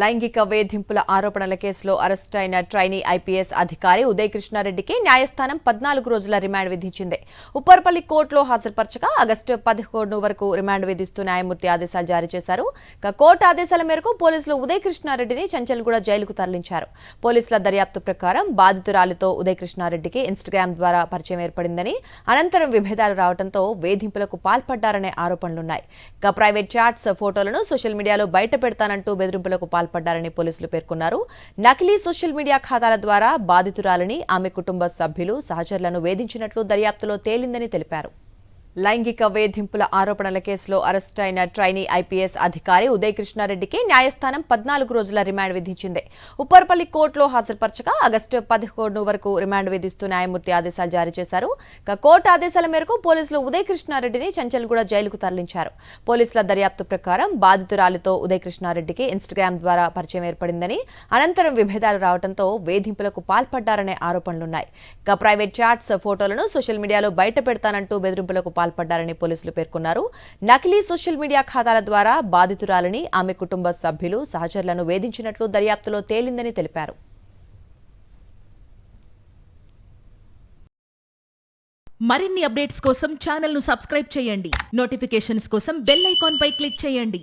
లైంగిక వేధింపుల ఆరోపణల కేసులో అరెస్ట్ అయిన ట్రైనీ ఐపీఎస్ అధికారి ఉదయ్ కృష్ణారెడ్డికి న్యాయస్థానం 14 రోజుల రిమాండ్ విధించింది. ఉప్పర్పల్లి కోర్టులో హాజరుపరచగా ఆగస్టు 11 వరకు రిమాండ్ విధిస్తూ న్యాయమూర్తి ఆదేశాలు జారీ చేశారు. కోర్టు ఆదేశాల మేరకు పోలీసులు ఉదయ్ కృష్ణారెడ్డిని చంచల్గూడ జైలుకు తరలించారు. పోలీసుల దర్యాప్తు ప్రకారం బాధితురాలితో ఉదయ్ కృష్ణారెడ్డికి ఇన్స్టాగ్రామ్ ద్వారా పరిచయం ఏర్పడిందని, అనంతరం విభేదాలు రావడంతో వేధింపులకు పాల్పడ్డారనే ఆరోపణలున్నాయి. ప్రైవేట్ చాట్స్, ఫోటోలను సోషల్ మీడియాలో బయటపెడతానంటూ బెదిరింపులకు పాల్పడ్డారని పోలీసులు పేర్కొన్నారు. నకిలీ సోషల్ మీడియా ఖాతాల ద్వారా బాధితురాలిని, ఆమె కుటుంబ సభ్యులు, సహచరులను వేధించినట్లు దర్యాప్తులో తేలిందని తెలిపారు. లైంగిక వేధింపుల ఆరోపణల కేసులో అరెస్ట్ అయిన ట్రైనీ ఐపీఎస్ అధికారి ఉదయ్ కృష్ణారెడ్డికి న్యాయస్థానం 14 రోజుల రిమాండ్ విధించింది. ఉప్పర్పల్లి కోర్టులో హాజరుపరచగా ఆగస్టు 11 వరకు రిమాండ్ విధిస్తూ న్యాయమూర్తి ఆదేశాలు జారీ చేశారు. కోర్టు ఆదేశాల మేరకు పోలీసులు ఉదయ్ కృష్ణారెడ్డిని చంచల్గూడ జైలుకు తరలించారు. పోలీసుల దర్యాప్తు ప్రకారం బాధితురాలితో ఉదయ్ కృష్ణారెడ్డికి ఇన్స్టాగ్రామ్ ద్వారా పరిచయం ఏర్పడిందని, అనంతరం విభేదాలు రావడంతో వేధింపులకు పాల్పడ్డారనే ఆరోపణలున్నాయి. ప్రైవేట్ చాట్స్, ఫోటోలను సోషల్ మీడియాలో బయటపెడతానంటూ బెదిరింపులకు పాల్పడ్డారని పోలీసులు పేర్కొన్నారు. నకిలీ సోషల్ మీడియా ఖాతాల ద్వారా బాధితురాలిని, ఆమె కుటుంబ సభ్యులు, సహచరులను వేధించినట్లు దర్యాప్తులో తేలిందని తెలిపారు. మరిన్ని అప్డేట్స్ కోసం ఛానల్ ను సబ్స్క్రైబ్ చేయండి. నోటిఫికేషన్స్ కోసం బెల్ ఐకాన్ పై క్లిక్ చేయండి.